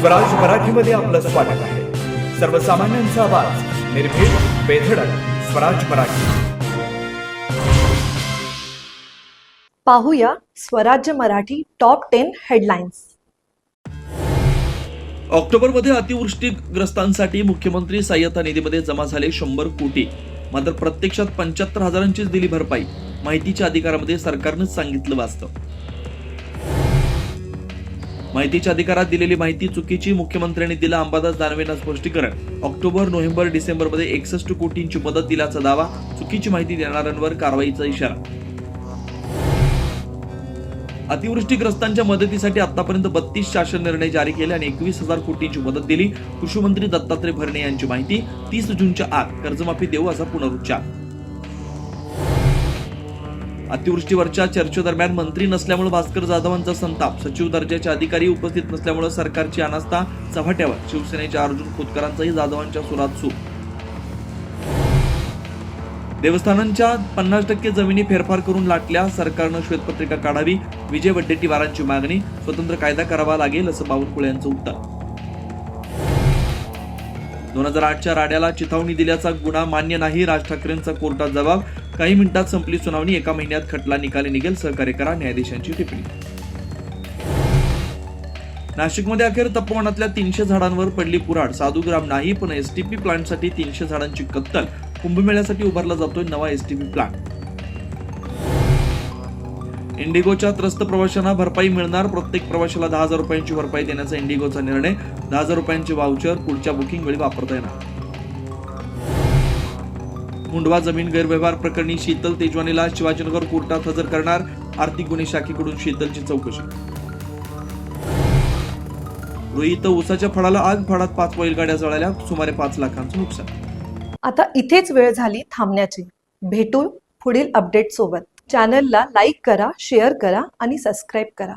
स्वराज मराठीमध्ये आपलं स्वागत आहे. सर्वसामान्यांचा आवाज, निर्भीड, बेधडक, स्वराज मराठी. पाहूया स्वराज्य मराठी टॉप 10 हेडलाईन्स. ऑक्टोबरमध्ये अतिवृष्टीग्रस्तांसाठी मुख्यमंत्री सहाय्यता निधीमध्ये जमा झाले 100 कोटी. मात्र प्रत्यक्षात 75,000ंचीच दिली भरपाई. माहितीच्या अधिकारामध्ये सरकारनंच सांगितलं वास्तव. माहितीच्या अधिकारात दिलेली माहिती चुकीची, मुख्यमंत्र्यांनी दिलं अंबादास दानवेंना स्पष्टीकरण. ऑक्टोबर, नोव्हेंबर, डिसेंबरमध्ये 61 कोटींची मदत दिल्याचा दावा, चुकीची माहिती देणाऱ्यांवर कारवाईचा इशारा. अतिवृष्टीग्रस्तांच्या मदतीसाठी आतापर्यंत 32 शासन निर्णय जारी केले आणि 21,000 कोटींची मदत दिली. कृषीमंत्री दत्तात्रय भरणे यांची माहिती. 30 जूनच्या आत कर्जमाफी देऊ असा पुनरुच्चार. अतिवृष्टीवरच्या चर्चेदरम्यान मंत्री नसल्यामुळे भास्कर जाधवांचा संताप. सचिव दर्जाचे अधिकारी उपस्थित नसल्यामुळे सरकारची अनास्था चव्हाट्यावर. शिवसेनेच्या अर्जुन खोतकरांचाही जाधवांच्या सुरात सूर. देवस्थानांच्या 50% जमिनी फेरफार करून लाटल्या, सरकारनं श्वेतपत्रिका काढावी. विजय वडेट्टीवारांची मागणी. स्वतंत्र कायदा करावा लागेल असं बावनकुळे यांचं उत्तर. 2008च्या राड्याला चिथावणी दिल्याचा गुन्हा मान्य नाही, राज ठाकरेंचा कोर्टात जबाब. काही मिनिटात संपली सुनावणी, 1 महिन्यात खटला निकाली निघेल, सहकार्य करा, न्यायाधीशांची टिप्पणी. नाशिकमध्ये अखेर तपोवनातल्या 300 झाडांवर पडली कुऱ्हाड. साधूग्राम नाही, पण एसटीपी प्लांटसाठी 300 झाडांची कत्तल. कुंभमेळ्यासाठी उभारला जातोय नवा एसटीपी प्लांट. इंडिगोच्या त्रस्त प्रवाशांना भरपाई मिळणार. प्रत्येक प्रवाशाला 10,000 रुपयांची भरपाई देण्याचा इंडिगोचा निर्णय. 10,000 रुपयांचे वाउचर पुढच्या बुकिंग वेळी वापरता येणार. मुंडवा जमीन गैरव्यवहार प्रकरणी शीतल तेजवानीला शिवाजीनगर कोर्टात हजर करणार. आर्थिक गुन्हे शाखेकडून शीतलची चौकशी. रुई इथं ऊसाच्या फळाला आग, फळात 5 बैलगाड्या जळाल्या, सुमारे 5 लाखांचं नुकसान. आता इथेच वेळ झाली थांबण्याची. भेटू पुढील अपडेट सोबत. चॅनलला लाईक करा, शेअर करा आणि सबस्क्राईब करा.